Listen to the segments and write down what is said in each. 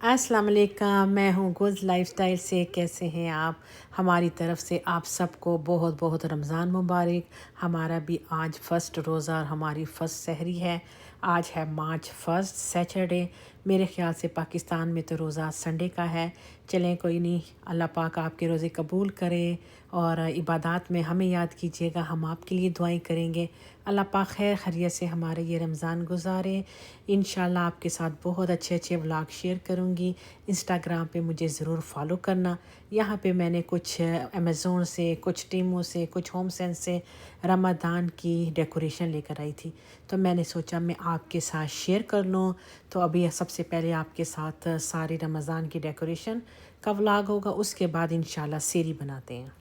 अस्सलाम वालेकुम, मैं हूँ गुल लाइफस्टाइल से। कैसे हैं आप? हमारी तरफ से आप सबको बहुत बहुत रमज़ान मुबारक। हमारा भी आज फ़र्स्ट रोज़ा और हमारी फ़र्स्ट सहरी है। आज है मार्च फर्स्ट सैटरडे। मेरे ख़्याल से पाकिस्तान में तो रोज़ा संडे का है। चलें कोई नहीं, अल्लाह पाक आपके रोज़े कबूल करे और इबादत में हमें याद कीजिएगा, हम आपके लिए दुआएं करेंगे। अल्लाह पाक खैर खैरियत से हमारे ये रमज़ान गुजारे। इंशाल्लाह आपके साथ बहुत अच्छे अच्छे व्लॉग शेयर करूँगी। इंस्टाग्राम पे मुझे ज़रूर फॉलो करना। यहाँ पे मैंने कुछ अमेज़ोन से, कुछ टीमों से, कुछ होम सेंस से रमज़ान की डेकोरेशन लेकर आई थी, तो मैंने सोचा मैं आपके साथ शेयर कर लूँ। तो अभी सबसे पहले आपके साथ सारी रमज़ान की डेकोरेशन का व्लॉग होगा, उसके बाद इंशाल्लाह सेरी बनाते हैं।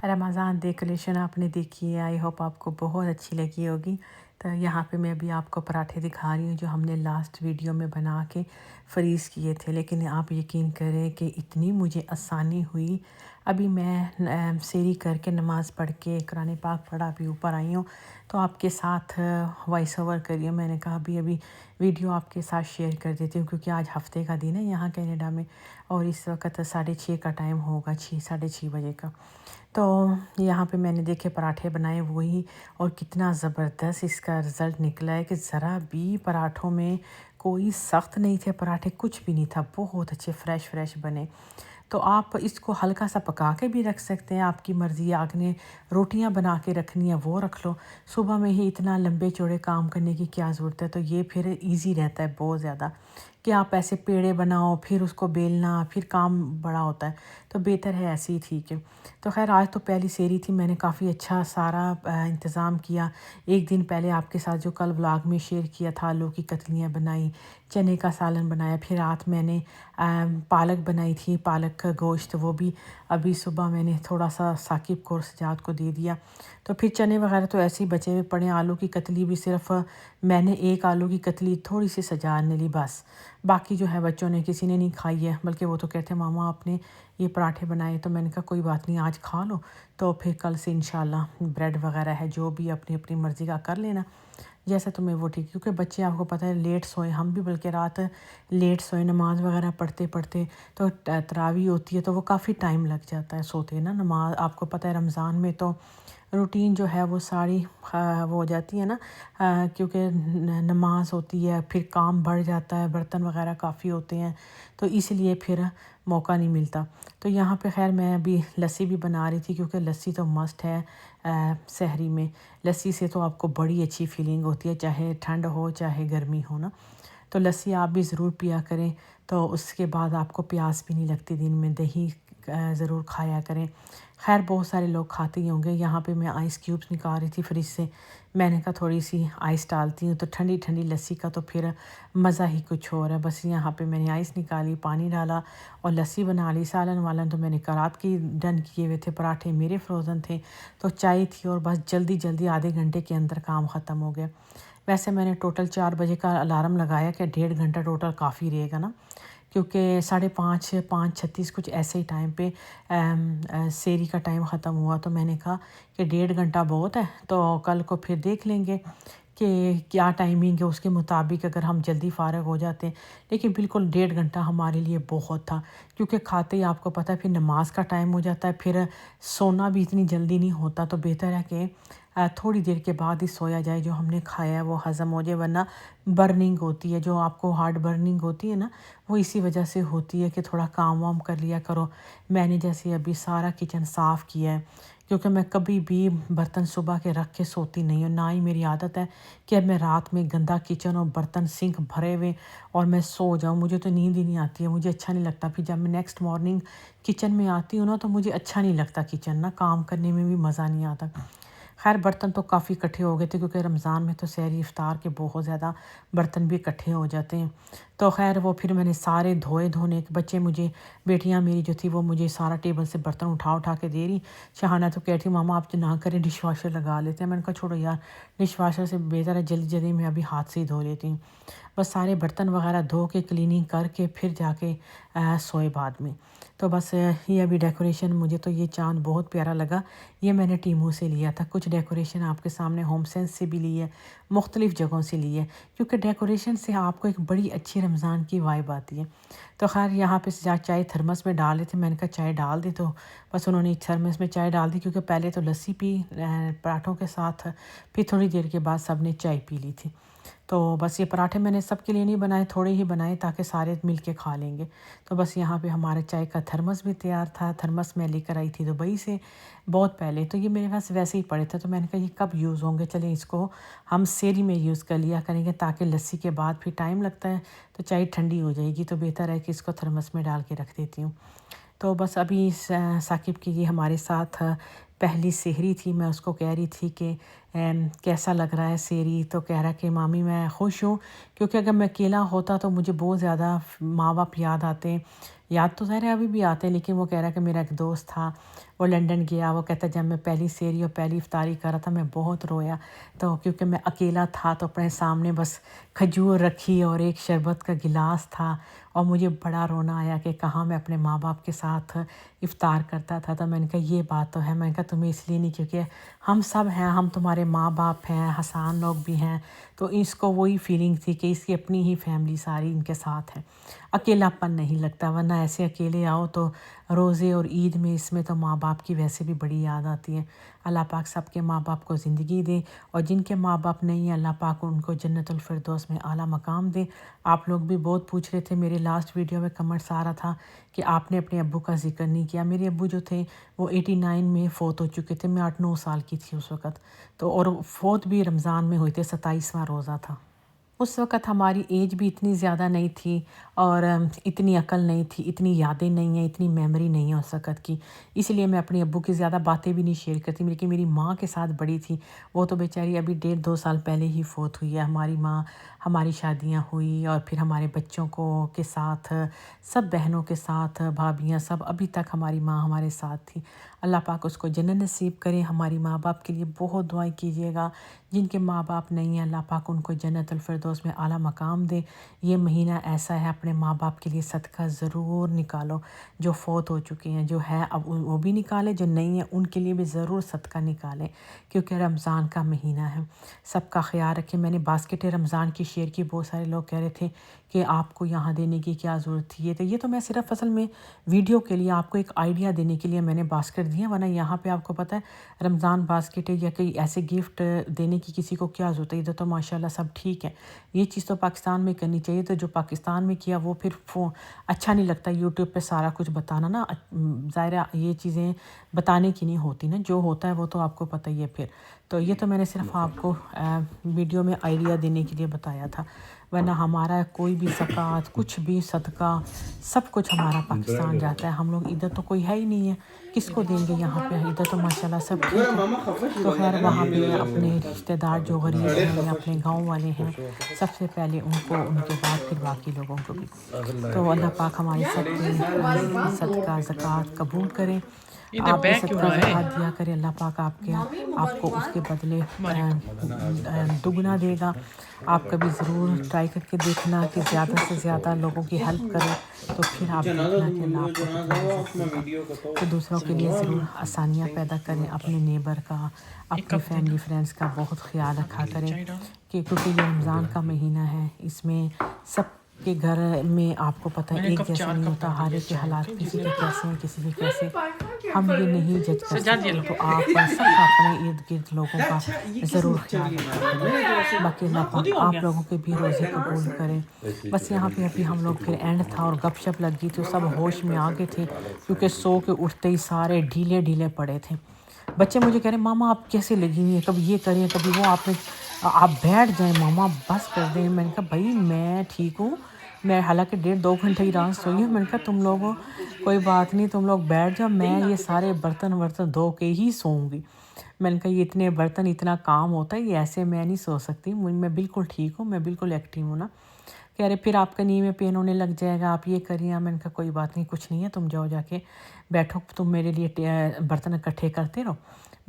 रमज़ान डेकोरेशन आपने देखी है, आई होप आपको बहुत अच्छी लगी होगी। तो यहाँ पे मैं अभी आपको पराठे दिखा रही हूँ जो हमने लास्ट वीडियो में बना के फ्रीज़ किए थे, लेकिन आप यकीन करें कि इतनी मुझे आसानी हुई। अभी मैं सेरी करके नमाज़ पढ़ के कुरान पाक पढ़ा, अभी ऊपर आई हूँ तो आपके साथ वॉइस ओवर करिए। मैंने कहा अभी अभी वीडियो आपके साथ शेयर कर देती हूँ, क्योंकि आज हफ्ते का दिन है यहाँ कनाडा में और इस वक्त 6:30 का टाइम होगा, 6 बजे का। तो यहाँ पे मैंने देखे पराठे बनाए वही, और कितना ज़बरदस्त इसका रिज़ल्ट निकला है कि ज़रा भी पराठों में कोई सख्त नहीं थे, पराठे कुछ भी नहीं था, बहुत अच्छे फ्रेश फ्रेश बने। तो आप इसको हल्का सा पका के भी रख सकते हैं, आपकी मर्ज़ी। आपने रोटियां बना के रखनी है वो रख लो, सुबह में ही इतना लंबे चौड़े काम करने की क्या ज़रूरत है। तो ये फिर इजी रहता है बहुत ज़्यादा कि आप ऐसे पेड़े बनाओ फिर उसको बेलना, फिर काम बड़ा होता है, तो बेहतर है ऐसे ही ठीक है। तो खैर आज तो पहली सेरी थी, मैंने काफ़ी अच्छा सारा इंतज़ाम किया। एक दिन पहले आपके साथ जो कल व्लॉग में शेयर किया था, आलू की कतलियाँ बनाई, चने का सालन बनाया, फिर रात मैंने पालक बनाई थी, पालक का गोश्त, वो भी अभी सुबह मैंने थोड़ा सा साकिब को और सजाद को दे दिया। तो फिर चने वगैरह तो ऐसे ही बचे हुए पड़े। आलू की कतली भी सिर्फ मैंने एक आलू की कतली थोड़ी सी सजा ने ली बस, बाकी जो है बच्चों ने किसी ने नहीं खाई है, बल्कि वो तो कहते हैं मामा आपने ये पराठे बनाए। तो मैंने कहा कोई बात नहीं, आज खा लो, तो फिर कल से इंशाल्लाह ब्रेड वगैरह है जो भी अपनी अपनी मर्ज़ी का कर लेना, जैसा तुम्हें वो ठीक। क्योंकि बच्चे आपको पता है लेट सोए, हम भी बल्कि रात लेट सोए नमाज़ वगैरह पढ़ते पढ़ते, तो तरावी होती है तो वो काफ़ी टाइम लग जाता है सोते ना। नमाज आपको पता है रमज़ान में तो रूटीन जो है वो सारी वो हो जाती है ना, क्योंकि नमाज होती है, फिर काम बढ़ जाता है, बर्तन वगैरह काफ़ी होते हैं, तो इसलिए फिर मौका नहीं मिलता। तो यहाँ पे खैर मैं अभी लस्सी भी बना रही थी, क्योंकि लस्सी तो मस्ट है सहरी में। लस्सी से तो आपको बड़ी अच्छी फीलिंग होती है, चाहे ठंड हो चाहे गर्मी हो ना। तो लस्सी आप भी ज़रूर पिया करें, तो उसके बाद आपको प्यास भी नहीं लगती। दिन में दही ज़रूर खाया करें। खैर बहुत सारे लोग खाते ही होंगे। यहाँ पे मैं आइस क्यूब्स निकाल रही थी फ्रिज से, मैंने कहा थोड़ी सी आइस डालती हूँ तो ठंडी ठंडी लस्सी का तो फिर मज़ा ही कुछ और है। बस यहाँ पे मैंने आइस निकाली, पानी डाला और लस्सी बना ली। सालन वालन तो मैंने रात की डन किए हुए थे, पराठे मेरे फ्रोज़न थे, तो चाय थी और बस जल्दी जल्दी आधे घंटे के अंदर काम ख़त्म हो गया। वैसे मैंने टोटल 4 बजे का अलार्म लगाया कि 1.5 घंटा टोटल काफ़ी रहेगा ना, क्योंकि 5:30 5:36 कुछ ऐसे ही टाइम पे सेरी का टाइम ख़त्म हुआ। तो मैंने कहा कि 1.5 घंटा बहुत है, तो कल को फिर देख लेंगे کہ کیا ٹائمنگ ہے، اس کے مطابق اگر ہم جلدی فارغ ہو جاتے ہیں، لیکن بالکل 1.5 گھنٹہ ہمارے لیے بہت تھا، کیونکہ کھاتے ہی آپ کو پتہ ہے پھر نماز کا ٹائم ہو جاتا ہے، پھر سونا بھی اتنی جلدی نہیں ہوتا، تو بہتر ہے کہ تھوڑی دیر کے بعد ہی سویا جائے، جو ہم نے کھایا ہے وہ ہضم ہو جائے، ورنہ برننگ ہوتی ہے، جو آپ کو ہارڈ برننگ ہوتی ہے نا، وہ اسی وجہ سے ہوتی ہے کہ تھوڑا کام وام کر لیا کرو۔ میں نے جیسے ابھی سارا کچن صاف کیا ہے، کیونکہ میں کبھی بھی برتن صبح کے رکھ کے سوتی نہیں ہوں، نہ ہی میری عادت ہے کہ اب میں رات میں گندا کچن اور برتن سنک بھرے ہوئے اور میں سو جاؤں، مجھے تو نیند ہی نہیں آتی ہے، مجھے اچھا نہیں لگتا۔ پھر جب میں نیکسٹ مارننگ کچن میں آتی ہوں نا، تو مجھے اچھا نہیں لگتا کچن نا، کام کرنے میں بھی مزہ نہیں آتا۔ خیر برتن تو کافی اکٹھے ہو گئے تھے، کیونکہ رمضان میں تو سحری افطار کے بہت زیادہ برتن بھی اکٹھے ہو جاتے ہیں، تو خیر وہ پھر میں نے سارے دھونے کے بچے مجھے، بیٹیاں میری جو تھی وہ مجھے سارا ٹیبل سے برتن اٹھا کے دے رہی۔ شہانہ تو کہتی ماما آپ نہ کریں، ڈش واشر لگا لیتے ہیں۔ میں نے کہا چھوڑو یار، ڈش واشر سے بہتر ہے جلدی جلدی میں ابھی ہاتھ سے ہی دھو لیتی ہوں۔ بس سارے برتن وغیرہ دھو کے کلیننگ کر کے پھر جا کے سوئے بعد میں۔ تو بس یہ ابھی ڈیکوریشن، مجھے تو یہ چاند بہت پیارا لگا، یہ میں نے ٹیمو سے لیا تھا۔ کچھ ڈیکوریشن آپ کے سامنے ہوم سینس سے بھی لی ہے، مختلف جگہوں سے لی ہے، کیونکہ ڈیکوریشن سے آپ کو ایک بڑی اچھی رمضان کی وائب آتی ہے۔ تو خیر یہاں پہ چائے تھرمس میں ڈال رہے تھے، میں نے کہا چائے ڈال دے، تو بس انہوں نے تھرمس میں چائے ڈال دی، کیونکہ پہلے تو لسی پی پراٹھوں کے ساتھ، پھر تھوڑی دیر کے بعد سب نے چائے پی لی تھی۔ تو بس یہ پراٹھے میں نے سب کے لیے نہیں بنائے، تھوڑے ہی بنائے تاکہ سارے مل کے کھا لیں گے۔ تو بس یہاں پہ ہمارا چائے کا تھرمس بھی تیار تھا، تھرمس میں لے کر آئی تھی دبئی سے بہت پہلے، تو یہ میرے پاس ویسے ہی پڑے تھے، تو میں نے کہا یہ کب یوز ہوں گے، چلیں اس کو ہم سیری میں یوز کر لیا کریں گے، تاکہ لسی کے بعد پھر ٹائم لگتا ہے تو چائے ٹھنڈی ہو جائے گی، تو بہتر ہے کہ اس کو تھرمس میں ڈال کے رکھ دیتی ہوں۔ تو بس ابھی ثاقب کی یہ ہمارے ساتھ پہلی سحری تھی، میں اس کو کہہ رہی تھی کہ کیسا لگ رہا ہے سحری، تو کہہ رہا کہ مامی میں خوش ہوں، کیونکہ اگر میں اکیلا ہوتا تو مجھے بہت زیادہ ماں باپ یاد آتے ہیں، یاد تو ظاہر ہے ابھی بھی آتے ہیں، لیکن وہ کہہ رہا کہ میرا ایک دوست تھا وہ لنڈن گیا، وہ کہتا جب میں پہلی سحری اور پہلی افطاری کر رہا تھا میں بہت رویا، تو کیونکہ میں اکیلا تھا تو اپنے سامنے بس کھجور رکھی اور ایک شربت کا گلاس تھا، اور مجھے بڑا رونا آیا کہ کہاں میں اپنے ماں باپ کے ساتھ افطار کرتا تھا۔ تو میں نے کہا یہ بات تو ہے، میں نے کہا تمہیں اس لیے نہیں، کیونکہ ہم سب ہیں، ہم تمہارے ماں باپ ہیں، حسان لوگ بھی ہیں، تو اس کو وہی فیلنگ تھی کہ اس کی اپنی ہی فیملی ساری ان کے ساتھ ہے، اکیلا پن نہیں لگتا، ورنہ ایسے اکیلے آؤ تو روزے اور عید میں اس میں تو ماں باپ کی ویسے بھی بڑی یاد آتی ہے۔ اللہ پاک سب کے ماں باپ کو زندگی دے، اور جن کے ماں باپ نہیں ہیں اللہ پاک ان کو جنت الفردوس میں اعلیٰ مقام دے۔ آپ لوگ بھی بہت پوچھ رہے تھے، میرے لاسٹ ویڈیو میں کمنٹس آ رہا تھا کہ آپ نے اپنے ابو کا ذکر نہیں کیا۔ میرے ابو جو تھے وہ 89 میں فوت ہو چکے تھے، میں 8-9 سال کی تھی اس وقت، تو اور فوت بھی رمضان میں ہوئے تھے، 27واں روزہ تھا۔ اس وقت ہماری ایج بھی اتنی زیادہ نہیں تھی، اور اتنی عقل نہیں تھی، اتنی یادیں نہیں ہیں، اتنی میموری نہیں ہے اس وقت کی، اس لیے میں اپنے ابو کی زیادہ باتیں بھی نہیں شیئر کرتی، لیکن میری ماں کے ساتھ بڑی تھی، وہ تو بیچاری ابھی 1.5-2 سال پہلے ہی فوت ہوئی ہے۔ ہماری ماں، ہماری شادیاں ہوئی اور پھر ہمارے بچوں کے ساتھ، سب بہنوں کے ساتھ، بھابیاں سب، ابھی تک ہماری ماں ہمارے ساتھ تھی۔ اللہ پاک اس کو جنت نصیب کرے۔ ہماری ماں باپ کے لیے بہت دعائیں کیجیے گا، جن کے ماں باپ نہیں ہیں اللہ پاک ان کو جنت الفردوس میں اعلیٰ مقام دے۔ یہ مہینہ ایسا ہے، اپنے ماں باپ کے لیے صدقہ ضرور نکالو، جو فوت ہو چکے ہیں، جو ہے اب وہ بھی نکالے، جو نہیں ہیں ان کے لیے بھی ضرور صدقہ نکالیں، کیونکہ رمضان کا مہینہ ہے۔ سب کا خیال رکھیں۔ میں نے باسکٹ رمضان کی شیئر کی، بہت سارے لوگ کہہ رہے تھے کہ آپ کو یہاں دینے کی کیا ضرورت تھی، یہ تو میں صرف اصل میں ویڈیو کے لیے آپ کو ایک آئیڈیا دینے کے لیے میں نے باسکٹ دیا، ورنہ یہاں پہ آپ کو پتہ ہے رمضان باسکٹ ہے یا کوئی ایسے گفٹ دینے کی کسی کو کیا ضرورت ہے، ادھر تو ماشاءاللہ سب ٹھیک ہے۔ یہ چیز تو پاکستان میں کرنی چاہیے، تو جو پاکستان میں کیا وہ پھر اچھا نہیں لگتا یوٹیوب پہ سارا کچھ بتانا نا، ظاہر یہ چیزیں بتانے کی نہیں ہوتی نا، جو ہوتا ہے وہ تو آپ کو پتہ ہی ہے پھر۔ تو یہ تو میں نے صرف آپ کو ویڈیو میں آئیڈیا دینے کے لیے بتایا تھا، ورنہ ہمارا کوئی بھی زکوٰۃ، کچھ بھی صدقہ، سب کچھ ہمارا پاکستان جاتا ہے، ہم لوگ ادھر تو کوئی ہے ہی نہیں ہے، کس کو دیں گے یہاں پہ، ادھر تو ماشاءاللہ سب ٹھیک ہے۔ تو خیر وہاں پہ اپنے رشتہ دار جو غریب ہیں یا اپنے گاؤں والے ہیں، سب سے پہلے ان کو، ان کے بعد پھر باقی لوگوں کو بھی۔ تو اللہ پاک ہماری سب کے صدقہ زکوٰۃ قبول کریں، आप भी सदका ज़कात दिया करें, अल्लाह पाक आपको उसके बदले दुगना देगा। आप कभी ज़रूर ट्राई करके देखना कि ज़्यादा से ज़्यादा लोगों की हेल्प करें, तो फिर आप देखना कि अल्लाह आपको कितना रिज़्क देगा। तो दूसरों के लिए ज़रूर आसानियाँ पैदा करें, अपने नेबर का, अपने फैमिली फ्रेंड्स का बहुत ख्याल रखा करें कि क्योंकि ये रमज़ान का महीना है, इसमें सब के घर में आपको पता है एक जैसा नहीं होता, हर एक के हालात किसी के कैसे हैं, किसी के कैसे। हम ये नहीं जज कर सकते, तो आप सब अपने इर्द गिर्द लोगों का ज़रूर ख्याल रखें। बाकी अल्लाह पाक आप लोगों के भी रोज़े कबूल करें। बस यहाँ पे अभी हम लोग फिर एंड था और गपशप लगी थी, सब होश में आ गए थे क्योंकि सो के उठते ही सारे ढीले ढीले पड़े थे। बच्चे मुझे कह रहे मामा आप कैसे लगी हुई हैं, कभी ये करिए कभी वो, आप बैठ जाएं मामा, बस कर दें। मैंने कहा भाई मैं ठीक हूँ, मैं हालांकि 1.5-2 घंटे ही रात सोई हूँ। मैंने कहा तुम लोगों कोई बात नहीं, तुम लोग बैठ जाओ, मैं ये सारे बर्तन वर्तन धो के ही सोऊंगी। मैंने कहा ये इतने बर्तन इतना काम होता है, ये ऐसे मैं नहीं सो सकती, मैं बिल्कुल ठीक हूँ, मैं बिल्कुल एक्टिव हूँ ना। कह रहे फिर आपका नी में पेन होने लग जाएगा, आप ये करिए। मैंने कहा कोई बात नहीं, कुछ नहीं है, तुम जाओ जाके बैठो, तुम मेरे लिए बर्तन इकट्ठे करते रहो,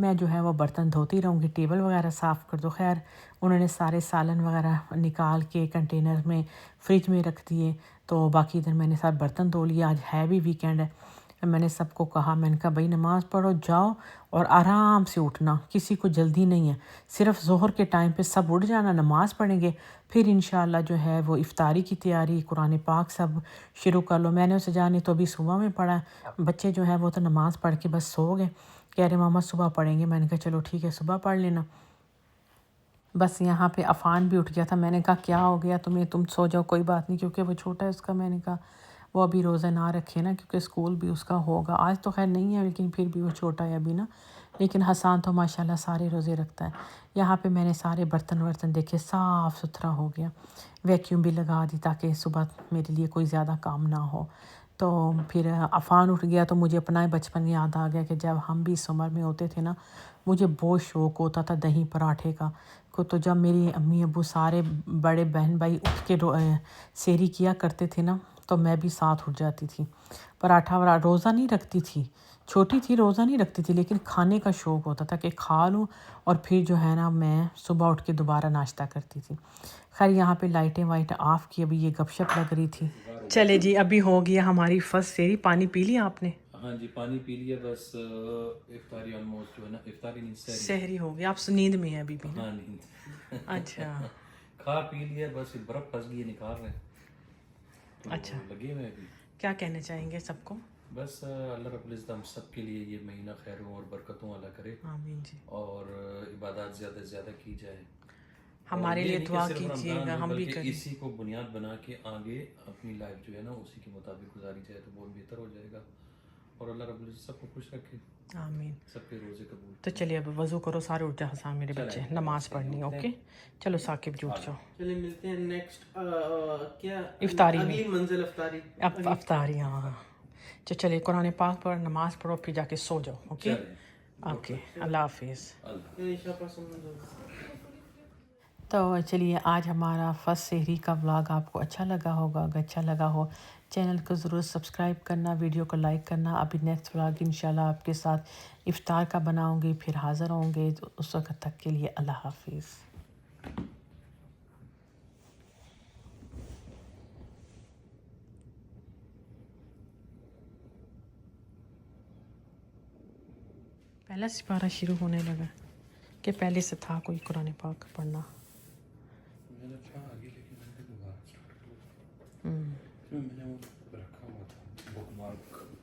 मैं जो है वो बर्तन धोती रहूँगी, टेबल वगैरह साफ़ कर दो। खैर उन्होंने सारे सालन वगैरह निकाल के कंटेनर में फ्रिज में रख दिए, तो बाकी इधर मैंने सारे बर्तन धो लिए। आज है भी वीकेंड है, मैंने सबको कहा, मैंने कहा भाई नमाज़ पढ़ो जाओ और आराम से उठना, किसी को जल्दी नहीं है, सिर्फ ज़ोहर के टाइम पे सब उठ जाना, नमाज़ पढ़ेंगे, फिर इंशाल्लाह जो है वो इफ्तारी की तैयारी, कुरान पाक सब शुरू कर लो। मैंने उसे जाने तो अभी सुबह में पढ़ा, बच्चे जो है वो तो नमाज़ पढ़ के बस सो गए, कह रहे मामा सुबह पढ़ेंगे। मैंने कहा चलो ठीक है सुबह पढ़ लेना। बस यहाँ पे अफ़ान भी उठ गया था, मैंने कहा क्या हो गया तुम्हें, तुम सो जाओ कोई बात नहीं, क्योंकि वो छोटा है उसका, मैंने कहा वो अभी रोज़ा ना रखे ना, क्योंकि स्कूल भी उसका होगा, आज तो खैर नहीं है लेकिन फिर भी वो छोटा है अभी ना। लेकिन हसन तो माशाल्लाह सारे रोज़े रखता है। यहाँ पे मैंने सारे बर्तन वर्तन देखे साफ़ सुथरा हो गया, वैक्यूम भी लगा दी ताकि सुबह मेरे लिए कोई ज़्यादा काम ना हो। तो फिर अफ़ान उठ गया तो मुझे अपना बचपन याद आ गया कि जब हम भी इस उम्र में होते थे ना, मुझे बहुत शौक़ होता था दही पराठे का। तो जब मेरी अम्मी अब्बू सारे बड़े बहन भाई उठ के सेहरी किया करते थे ना, तो मैं भी साथ उठ जाती थी। पराठा रोज़ा नहीं रखती थी, छोटी थी रोज़ा नहीं रखती थी, लेकिन खाने का शौक़ होता था कि खा लूँ और फिर जो है ना मैं सुबह उठ के दोबारा नाश्ता करती थी। खैर यहाँ पे लाइटें वाइट ऑफ़ की, अभी ये गपशप लग रही थी। चले जी अभी हो गया हमारी फर्स्ट सेहरी। पानी पी लिया आपने? हाँ जी पानी पी लिया, बस इफ्तारी ऑलमोस्ट जो है ना, इफ्तारी नहीं सहरी हो गई, आप नींद में हैं अभी भी ना? हाँ नींद अच्छा खा पी लिया, बस बर्फ़ फंस गई है, निकाल रहे हैं तो अच्छा, लगे हुए अभी। क्या कहना चाहेंगे सबको? बस अल्लाह रब्बुल इज़्ज़त हम सब के लिए ये महीना खैरों और बरकतों वाला करे, आमीन जी, और इबादत ज़्यादा से ज़्यादा की जाए, और हमारे ये लिए नहीं कि दुआ सिर्फ रमज़ान कीजिएगा, में हम भी बल्कि करें। इसी को बुनियाद बना के आगे अपनी लाइफ जो है ना उसी के मुताबिक गुजारी जाए तो बहुत बेहतर हो जाएगा, और अल्लाह रब्बुल इज़्ज़त सबको खुश रखे, आमीन। सबके रोज़े कबूल तो चलिए अब वज़ू करो, सारे उठ जाओ, हसान मेरे बच्चे नमाज़ पढ़नी है। ओके चलो साकिब जी उठ जाओ, चलिए मिलते हैं नेक्स्ट क्या इफ्तारी अगली में, मंजिल इफ्तारी। अब इफ्तारी। हाँ तो चलिए कुरान पाक पढ़, नमाज़ पढ़ो, फिर जाके सो जाओ। ओके ओके, अल्लाह हाफिज़। तो चलिए आज हमारा फर्स्ट सेहरी का व्लॉग आपको अच्छा लगा होगा, अगर अच्छा लगा हो चैनल को ज़रूर सब्सक्राइब करना, वीडियो को लाइक करना। अभी नेक्स्ट व्लॉग इंशाल्लाह आपके साथ इफ्तार का बनाऊंगी, फिर हाज़िर होंगे, तो उस वक्त तक के लिए अल्लाह हाफिज़। पहला सिपारा शुरू होने लगा कि पहले से था कोई कुरान पाक पढ़ना? मैंने था आगे, लेकिन मैंने दोबारा स्टार्ट किया, मैंने वो रखा हुआ था बुक मार्क।